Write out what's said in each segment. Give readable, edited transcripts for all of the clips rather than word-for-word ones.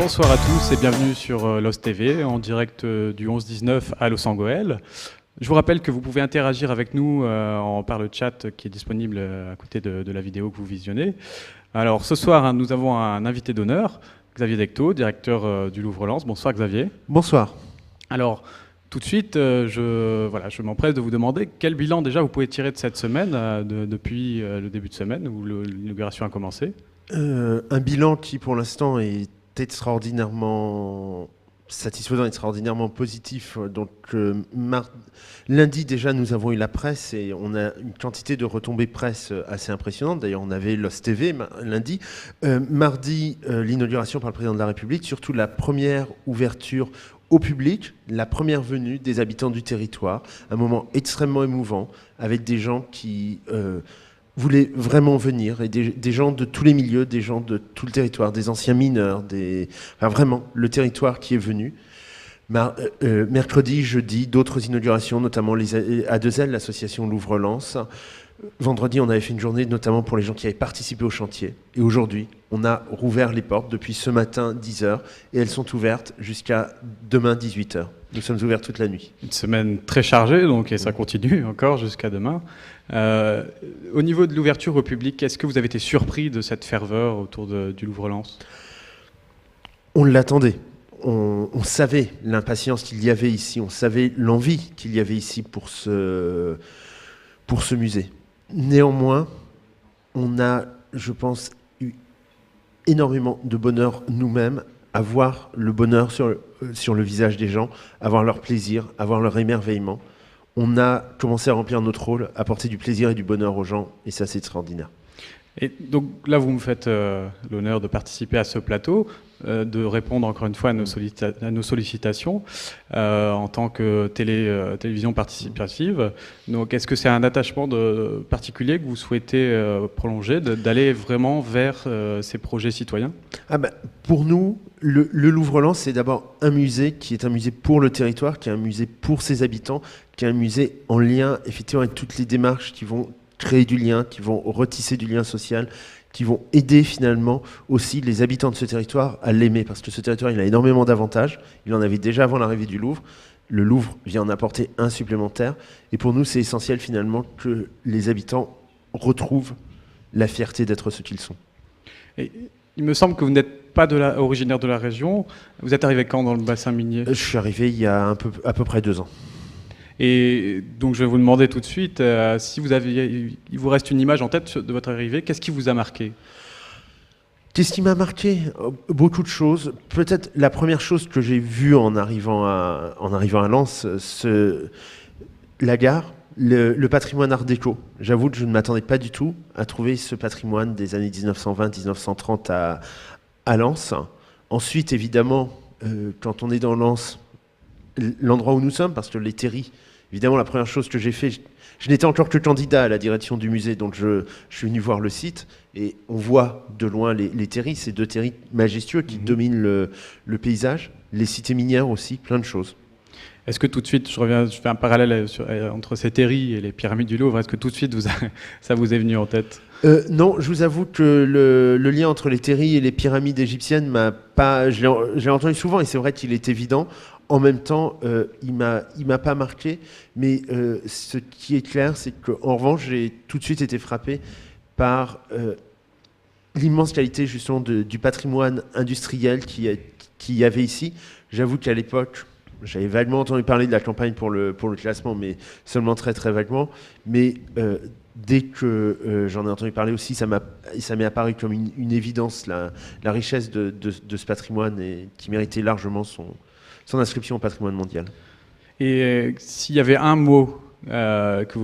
Bonsoir à tous et bienvenue sur Lost TV en direct du 11-19 à Los Angeles. Je vous rappelle que vous pouvez interagir avec nous par le chat qui est disponible à côté de la vidéo que vous visionnez. Alors ce soir, nous avons un invité d'honneur, Xavier Decto, directeur du Louvre-Lens. Bonsoir Xavier. Bonsoir. Alors tout de suite, je m'empresse de vous demander quel bilan déjà vous pouvez tirer de cette semaine, depuis le début de semaine où l'inauguration a commencé. Un bilan qui pour l'instant est extraordinairement satisfaisant, extraordinairement positif. Donc lundi déjà nous avons eu la presse et on a une quantité de retombées presse assez impressionnante. D'ailleurs on avait Lost TV lundi. Mardi l'inauguration par le président de la République, surtout la première ouverture au public, la première venue des habitants du territoire, un moment extrêmement émouvant avec des gens qui voulaient vraiment venir, et des gens de tous les milieux, des gens de tout le territoire, des anciens mineurs, enfin vraiment le territoire qui est venu. Mercredi, jeudi, d'autres inaugurations, notamment les A2L, l'association Louvre-Lens. Vendredi, on avait fait une journée notamment pour les gens qui avaient participé au chantier. Et aujourd'hui, on a rouvert les portes depuis ce matin 10h et elles sont ouvertes jusqu'à demain 18h. Nous sommes ouverts toute la nuit. Une semaine très chargée, donc, et ça continue encore jusqu'à demain. Au niveau de l'ouverture au public, est-ce que vous avez été surpris de cette ferveur autour du Louvre-Lens ? On l'attendait. On savait l'impatience qu'il y avait ici, on savait l'envie qu'il y avait ici pour ce musée. Néanmoins, on a, je pense, eu énormément de bonheur nous-mêmes à voir le bonheur sur le visage des gens, à voir leur plaisir, à voir leur émerveillement. On a commencé à remplir notre rôle, à apporter du plaisir et du bonheur aux gens, et ça c'est extraordinaire. Et donc là, vous me faites l'honneur de participer à ce plateau, de répondre encore une fois à nos sollicitations en tant que télévision participative. Donc, est-ce que c'est un attachement particulier que vous souhaitez prolonger, d'aller vraiment vers ces projets citoyens ? Pour nous, le Louvre-Lens, c'est d'abord un musée qui est un musée pour le territoire, qui est un musée pour ses habitants, qui est un musée en lien effectivement avec toutes les démarches qui vont créer du lien, qui vont retisser du lien social, qui vont aider finalement aussi les habitants de ce territoire à l'aimer, parce que ce territoire, il a énormément d'avantages. Il en avait déjà avant l'arrivée du Louvre. Le Louvre vient en apporter un supplémentaire. Et pour nous, c'est essentiel finalement que les habitants retrouvent la fierté d'être ce qu'ils sont. Et il me semble que vous n'êtes pas originaire de la région. Vous êtes arrivé quand dans le bassin minier ? Je suis arrivé il y a à peu près 2 ans. Et donc je vais vous demander tout de suite, si il vous reste une image en tête de votre arrivée, qu'est-ce qui vous a marqué ? Qu'est-ce qui m'a marqué ? Beaucoup de choses. Peut-être la première chose que j'ai vue en arrivant à Lens, la gare, le patrimoine art déco. J'avoue que je ne m'attendais pas du tout à trouver ce patrimoine des années 1920-1930 à Lens. Ensuite, évidemment, quand on est dans Lens, l'endroit où nous sommes, parce que les terris, évidemment, la première chose que j'ai fait, je n'étais encore que candidat à la direction du musée, donc je suis venu voir le site, et on voit de loin les terris, ces 2 terris majestueux qui dominent le paysage, les cités minières aussi, plein de choses. Est-ce que tout de suite, je fais un parallèle entre ces terris et les pyramides du Louvre, est-ce que tout de suite ça vous est venu en tête ? Non, je vous avoue que le lien entre les terris et les pyramides égyptiennes je l'ai entendu souvent, et c'est vrai qu'il est évident. En même temps, il m'a pas marqué, mais ce qui est clair, c'est qu'en revanche, j'ai tout de suite été frappé par l'immense qualité justement du patrimoine industriel qu'il y avait ici. J'avoue qu'à l'époque, j'avais vaguement entendu parler de la campagne pour le classement, mais seulement très très vaguement. Mais dès que j'en ai entendu parler aussi, ça m'est apparu comme une évidence, la richesse de ce patrimoine, et qui méritait largement son inscription au patrimoine mondial. Et s'il y avait un mot qui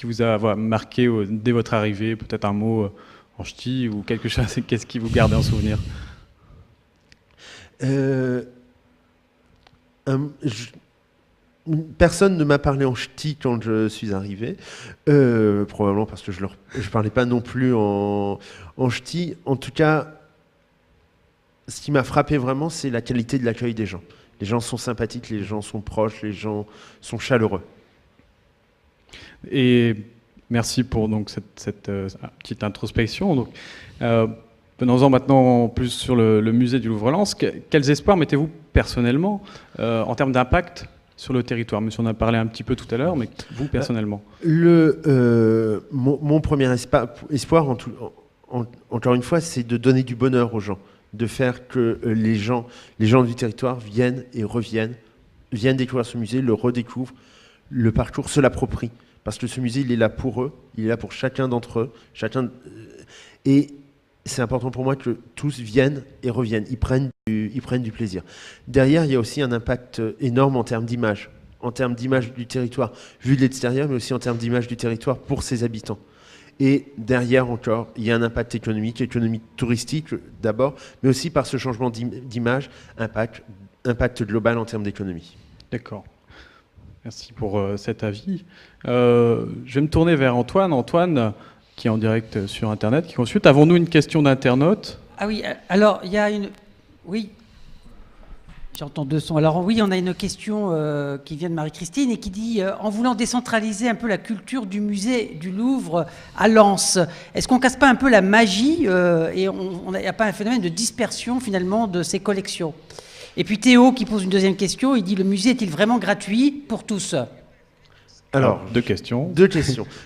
vous a marqué dès votre arrivée, peut-être un mot en ch'ti ou quelque chose, qu'est-ce qui vous garde en souvenir ? Personne ne m'a parlé en ch'ti quand je suis arrivé, probablement parce que je parlais pas non plus en ch'ti. En tout cas, ce qui m'a frappé vraiment, c'est la qualité de l'accueil des gens. Les gens sont sympathiques, les gens sont proches, les gens sont chaleureux. Et merci pour donc cette petite introspection. Donc, Venons-en maintenant plus sur le musée du Louvre-Lens. Quels espoirs mettez-vous personnellement en termes d'impact sur le territoire? Monsieur, on a parlé un petit peu tout à l'heure, mais vous personnellement? Mon premier espoir, encore une fois, c'est de donner du bonheur aux gens, de faire que les gens du territoire viennent et reviennent, viennent découvrir ce musée, le redécouvrent, le parcours, se l'approprient. Parce que ce musée, il est là pour eux, il est là pour chacun d'entre eux, et c'est important pour moi que tous viennent et reviennent, ils prennent du plaisir. Derrière, il y a aussi un impact énorme en termes d'image du territoire vu de l'extérieur, mais aussi en termes d'image du territoire pour ses habitants. Et derrière encore, il y a un impact économique touristique d'abord, mais aussi par ce changement d'image, impact global en termes d'économie. D'accord. Merci pour cet avis. Je vais me tourner vers Antoine. Antoine, qui est en direct sur Internet, qui consulte. Avons-nous une question d'internaute? Ah oui, alors il y a une... Oui, j'entends deux sons. Alors oui, on a une question qui vient de Marie-Christine et qui dit en voulant décentraliser un peu la culture du musée du Louvre à Lens, est-ce qu'on casse pas un peu la magie et il n'y a pas un phénomène de dispersion finalement de ces collections? Et puis Théo qui pose une deuxième question, il dit le musée est-il vraiment gratuit pour tous? Alors, deux questions.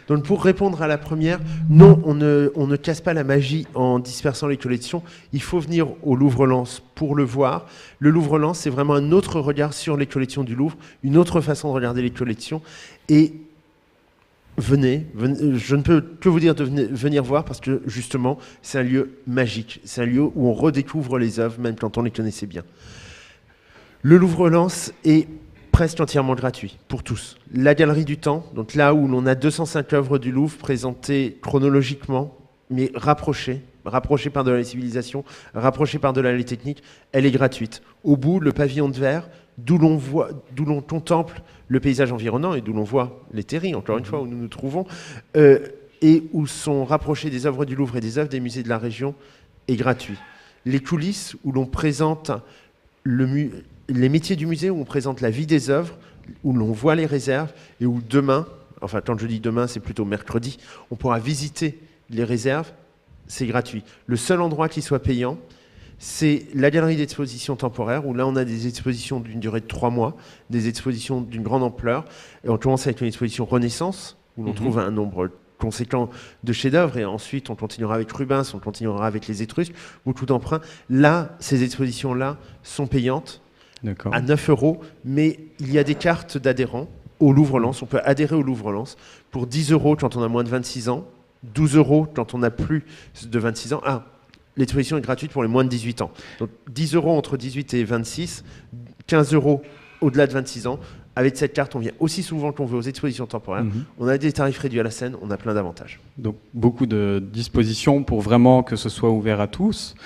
Donc, pour répondre à la première, non, on ne casse pas la magie en dispersant les collections. Il faut venir au Louvre-Lens pour le voir. Le Louvre-Lens, c'est vraiment un autre regard sur les collections du Louvre, une autre façon de regarder les collections. Et venez, je ne peux que vous dire de venir voir parce que, justement, c'est un lieu magique. C'est un lieu où on redécouvre les œuvres, même quand on les connaissait bien. Le Louvre-Lens est presque entièrement gratuit pour tous. La Galerie du Temps, donc là où l'on a 205 œuvres du Louvre présentées chronologiquement, mais rapprochées par de la civilisation, rapprochées par de la technique, elle est gratuite. Au bout, le pavillon de verre, d'où l'on contemple le paysage environnant et d'où l'on voit les terris, encore une fois, où nous nous trouvons, et où sont rapprochées des œuvres du Louvre et des œuvres des musées de la région, est gratuit. Les coulisses, où l'on présente les métiers du musée, où on présente la vie des œuvres, où l'on voit les réserves et où demain, enfin quand je dis demain, c'est plutôt mercredi, on pourra visiter les réserves, c'est gratuit. Le seul endroit qui soit payant, c'est la galerie d'exposition temporaire, où là on a des expositions d'une durée de 3 mois, des expositions d'une grande ampleur, et on commence avec une exposition Renaissance, où l'on trouve un nombre conséquent de chefs-d'œuvre, et ensuite on continuera avec Rubens, on continuera avec les Étrusques, beaucoup d'emprunts. Là, ces expositions-là sont payantes, à 9 €, mais il y a des cartes d'adhérents au Louvre-Lens. On peut adhérer au Louvre-Lens pour 10 € quand on a moins de 26 ans, 12 € quand on a plus de 26 ans. Ah, l'exposition est gratuite pour les moins de 18 ans. Donc 10 € entre 18 et 26, 15 € au-delà de 26 ans. Avec cette carte, on vient aussi souvent qu'on veut aux expositions temporaires. On a des tarifs réduits à la scène, on a plein d'avantages. Donc beaucoup de dispositions pour vraiment que ce soit ouvert à tous.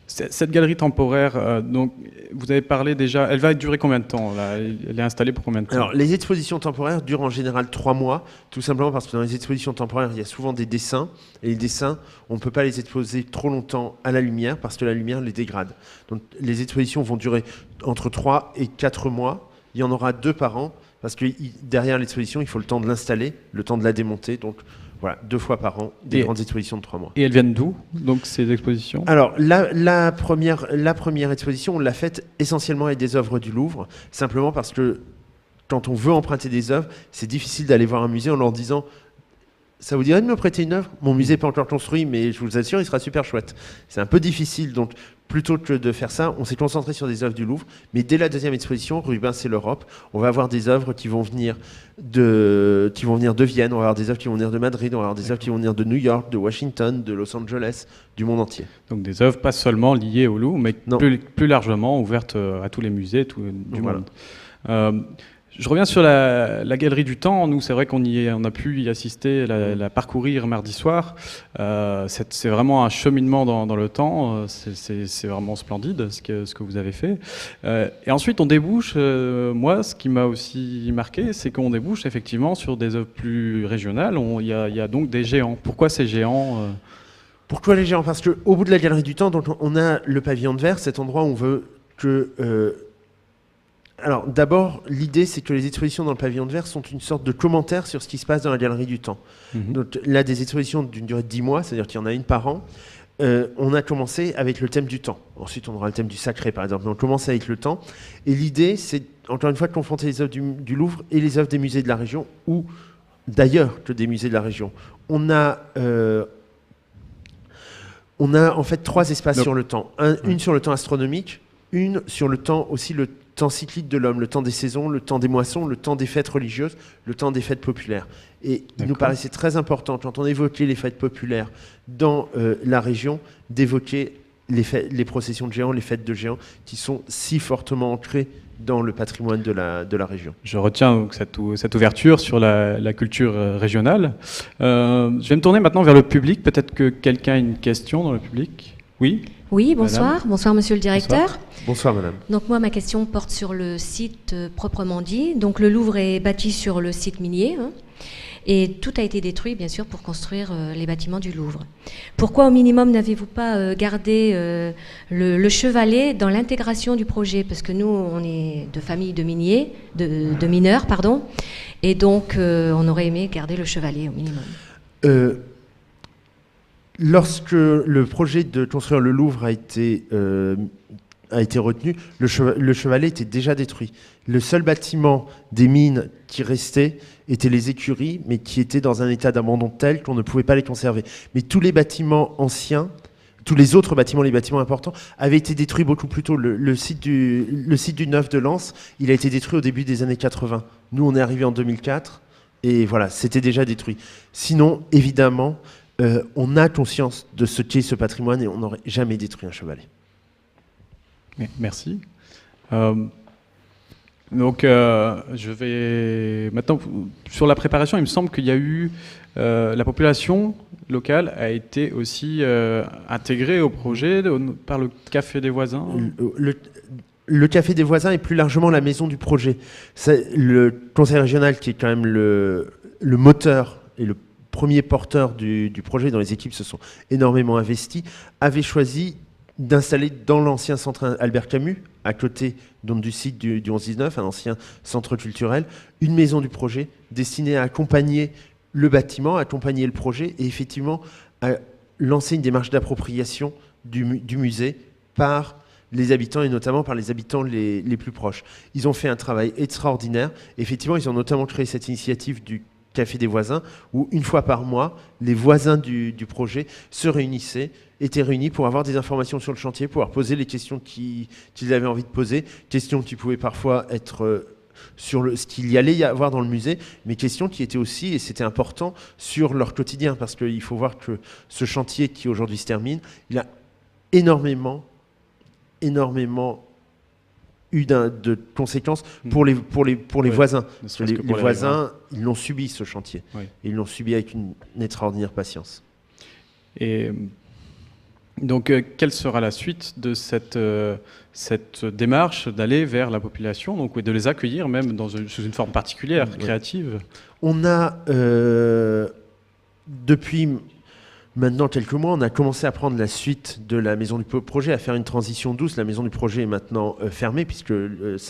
Cette galerie temporaire, donc, vous avez parlé déjà, elle va durer combien de temps là? Elle est installée pour combien de temps? Alors, les expositions temporaires durent en général 3 mois, tout simplement parce que dans les expositions temporaires, il y a souvent des dessins, et les dessins, on ne peut pas les exposer trop longtemps à la lumière, parce que la lumière les dégrade. Donc, les expositions vont durer entre 3 et 4 mois, il y en aura 2 par an, parce que derrière l'exposition, il faut le temps de l'installer, le temps de la démonter, donc voilà, 2 fois par an, des grandes expositions de 3 mois. Et elles viennent d'où, donc, ces expositions? Alors, la première exposition, on l'a faite essentiellement avec des œuvres du Louvre, simplement parce que quand on veut emprunter des œuvres, c'est difficile d'aller voir un musée en leur disant « Ça vous dirait de me prêter une œuvre? Mon musée n'est pas encore construit, mais je vous assure, il sera super chouette. » C'est un peu difficile, donc plutôt que de faire ça, on s'est concentré sur des œuvres du Louvre. Mais dès la deuxième exposition, Rubens et l'Europe, on va avoir des œuvres qui vont venir de Vienne, on va avoir des œuvres qui vont venir de Madrid, on va avoir des œuvres qui vont venir de New York, de Washington, de Los Angeles, du monde entier. Donc des œuvres pas seulement liées au Louvre, mais plus largement ouvertes à tous les musées du monde. Je reviens sur la Galerie du Temps. Nous, c'est vrai qu'on a pu y assister, la parcourir mardi soir. C'est vraiment un cheminement dans le temps. C'est vraiment splendide ce que vous avez fait. Et ensuite, on débouche. Moi, ce qui m'a aussi marqué, c'est qu'on débouche effectivement sur des œuvres plus régionales. Il y a donc des géants. Pourquoi ces géants Pourquoi les géants? Parce qu'au bout de la Galerie du Temps, donc, on a le pavillon de verre, cet endroit où on veut que... Alors d'abord, l'idée c'est que les expositions dans le pavillon de verre sont une sorte de commentaire sur ce qui se passe dans la Galerie du Temps. Donc là, des expositions d'une durée de 10 mois, c'est-à-dire qu'il y en a une par an, on a commencé avec le thème du temps. Ensuite, on aura le thème du sacré, par exemple. Mais on commence avec le temps. Et l'idée, c'est, encore une fois, de confronter les œuvres du Louvre et les œuvres des musées de la région, ou d'ailleurs que des musées de la région. On a en fait 3 espaces sur le temps. Une sur le temps astronomique, une sur le temps aussi, le temps cyclique de l'homme, le temps des saisons, le temps des moissons, le temps des fêtes religieuses, le temps des fêtes populaires. Et il nous paraissait très important, quand on évoquait les fêtes populaires dans la région, d'évoquer les processions de géants, les fêtes de géants, qui sont si fortement ancrées dans le patrimoine de la région. Je retiens donc cette ouverture sur la culture régionale. Je vais me tourner maintenant vers le public. Peut-être que quelqu'un a une question dans le public. Oui ? Oui, bonsoir. Madame. Bonsoir, monsieur le directeur. Bonsoir. Bonsoir, madame. Donc moi, ma question porte sur le site proprement dit. Donc le Louvre est bâti sur le site minier, hein, et tout a été détruit, bien sûr, pour construire les bâtiments du Louvre. Pourquoi, au minimum, n'avez-vous pas gardé le chevalet dans l'intégration du projet? Parce que nous, on est de famille de miniers, de mineurs, pardon, et donc on aurait aimé garder le chevalet au minimum. Lorsque le projet de construire le Louvre a été retenu, le chevalet était déjà détruit. Le seul bâtiment des mines qui restait étaient les écuries, mais qui étaient dans un état d'abandon tel qu'on ne pouvait pas les conserver. Mais tous les bâtiments anciens, tous les autres bâtiments, les bâtiments importants, avaient été détruits beaucoup plus tôt. Le site du Neuf de Lens, il a été détruit au début des années 80. Nous, on est arrivé en 2004, et voilà, c'était déjà détruit. Sinon, évidemment, on a conscience de ce qu'est ce patrimoine, et on n'aurait jamais détruit un chevalet. Merci. Donc, je vais maintenant sur la préparation. Il me semble qu'il y a eu la population locale a été aussi intégrée au projet par le Café des voisins. Le Café des voisins et plus largement la maison du projet. Le conseil régional, qui est quand même le moteur et le premier porteur du projet, dont les équipes se sont énormément investies, avait choisi d'installer dans l'ancien centre Albert Camus, à côté donc, du site du 11-19, un ancien centre culturel, une maison du projet destinée à accompagner le bâtiment, à accompagner le projet et effectivement à lancer une démarche d'appropriation du musée par les habitants et notamment par les habitants les plus proches. Ils ont fait un travail extraordinaire. Effectivement, ils ont notamment créé cette initiative du Café des voisins, où une fois par mois, les voisins du projet étaient réunis pour avoir des informations sur le chantier, pouvoir poser les questions qu'ils avaient envie de poser, questions qui pouvaient parfois être sur ce qu'il y allait y avoir dans le musée, mais questions qui étaient aussi, et c'était important, sur leur quotidien, parce qu'il faut voir que ce chantier qui aujourd'hui se termine, il a énormément eu de conséquences pour les voisins. Les voisins, ils l'ont subi, ce chantier. Oui. Et ils l'ont subi avec une extraordinaire patience. Et donc, quelle sera la suite de cette démarche d'aller vers la population, donc, de les accueillir même sous une forme particulière, créative? On a, depuis maintenant quelques mois, on a commencé à prendre la suite de la maison du projet, à faire une transition douce. La maison du projet est maintenant fermée, puisque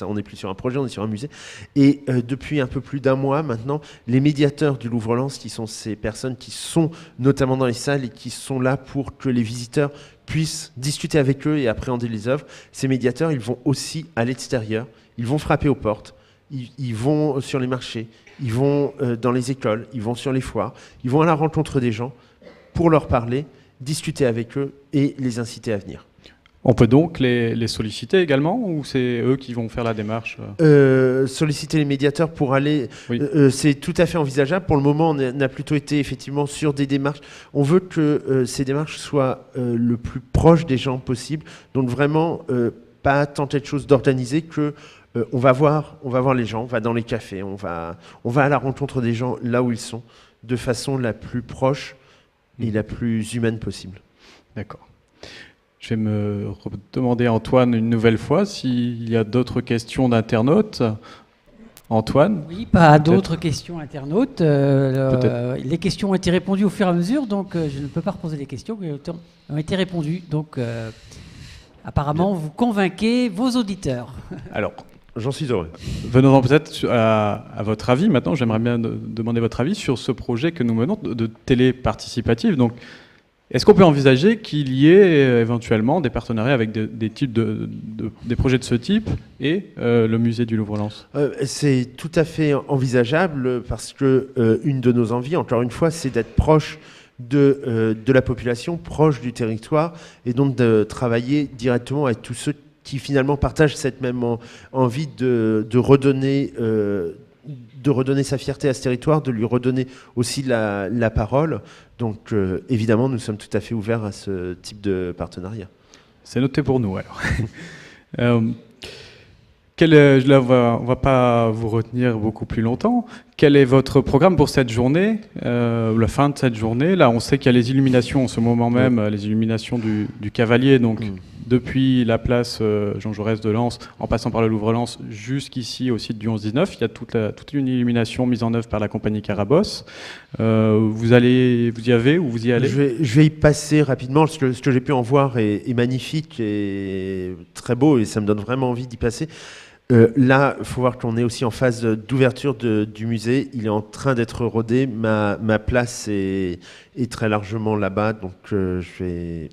on n'est plus sur un projet, on est sur un musée. Et depuis un peu plus d'un mois maintenant, les médiateurs du Louvre-Lens, qui sont ces personnes qui sont notamment dans les salles et qui sont là pour que les visiteurs puissent discuter avec eux et appréhender les œuvres, ces médiateurs, ils vont aussi à l'extérieur, ils vont frapper aux portes, ils vont sur les marchés, ils vont dans les écoles, ils vont sur les foires, ils vont à la rencontre des gens, pour leur parler, discuter avec eux et les inciter à venir. On peut donc les solliciter également, ou c'est eux qui vont faire la démarche? Solliciter les médiateurs pour aller, oui. C'est tout à fait envisageable. Pour le moment, on a plutôt été effectivement sur des démarches. On veut que ces démarches soient le plus proche des gens possible. Donc vraiment, pas tant quelque chose d'organisé que on va voir les gens, on va dans les cafés, on va à la rencontre des gens là où ils sont, de façon la plus proche et la plus humaine possible. D'accord. Je vais me demander à Antoine une nouvelle fois s'il y a d'autres questions d'internautes. Antoine? Oui, pas d'autres questions internautes. Les questions ont été répondues au fur et à mesure, donc je ne peux pas reposer les questions, mais ont été répondues. Donc apparemment, vous convainquez vos auditeurs. Alors, j'en suis heureux. Venons-en peut-être à votre avis. Maintenant, j'aimerais bien demander votre avis sur ce projet que nous menons de télé participative. Donc, Est-ce qu'on peut envisager qu'il y ait éventuellement des partenariats avec des projets de ce type et le musée du Louvre-Lens? C'est tout à fait envisageable parce que une de nos envies, encore une fois, c'est d'être proche de la population, proche du territoire, et donc de travailler directement avec tous ceux qui finalement partagent cette même envie de redonner sa fierté à ce territoire, de lui redonner aussi la parole. Donc évidemment, nous sommes tout à fait ouverts à ce type de partenariat. C'est noté pour nous alors. Là, on va pas vous retenir beaucoup plus longtemps. Quel est votre programme pour cette journée, la fin de cette journée? Là, on sait qu'il y a les illuminations en ce moment même, les illuminations du Cavalier, donc depuis la place Jean Jaurès de Lens, en passant par le Louvre-Lens, jusqu'ici au site du 11-19. Il y a toute une illumination mise en œuvre par la compagnie Carabosse. Vous y avez ou vous y allez? Je vais y passer rapidement. Ce que j'ai pu en voir est magnifique et très beau, et ça me donne vraiment envie d'y passer. Là, il faut voir qu'on est aussi en phase d'ouverture du musée. Il est en train d'être rodé. Ma place est très largement là-bas, donc je vais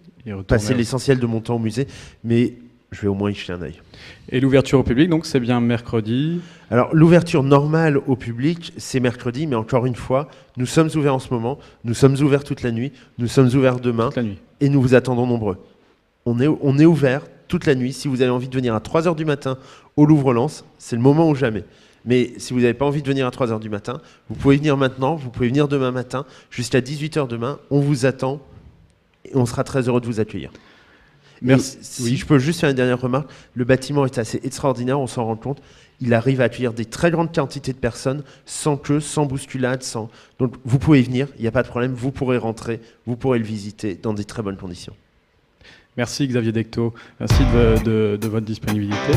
passer l'essentiel de mon temps au musée, mais je vais au moins y jeter un œil. Et l'ouverture au public, donc c'est bien mercredi? Alors, l'ouverture normale au public, c'est mercredi, mais encore une fois, nous sommes ouverts en ce moment, nous sommes ouverts toute la nuit, nous sommes ouverts demain, toute la nuit. Et nous vous attendons nombreux. On est ouverts toute la nuit. Si vous avez envie de venir à 3h du matin au Louvre-Lens, c'est le moment ou jamais. Mais si vous n'avez pas envie de venir à 3h du matin, vous pouvez venir maintenant, vous pouvez venir demain matin, jusqu'à 18h demain. On vous attend et on sera très heureux de vous accueillir. Merci. Si je peux juste faire une dernière remarque, le bâtiment est assez extraordinaire, on s'en rend compte. Il arrive à accueillir des très grandes quantités de personnes, sans queue, sans bousculade. Donc vous pouvez y venir, il n'y a pas de problème, vous pourrez rentrer, vous pourrez le visiter dans des très bonnes conditions. Merci Xavier Decto, merci de votre disponibilité.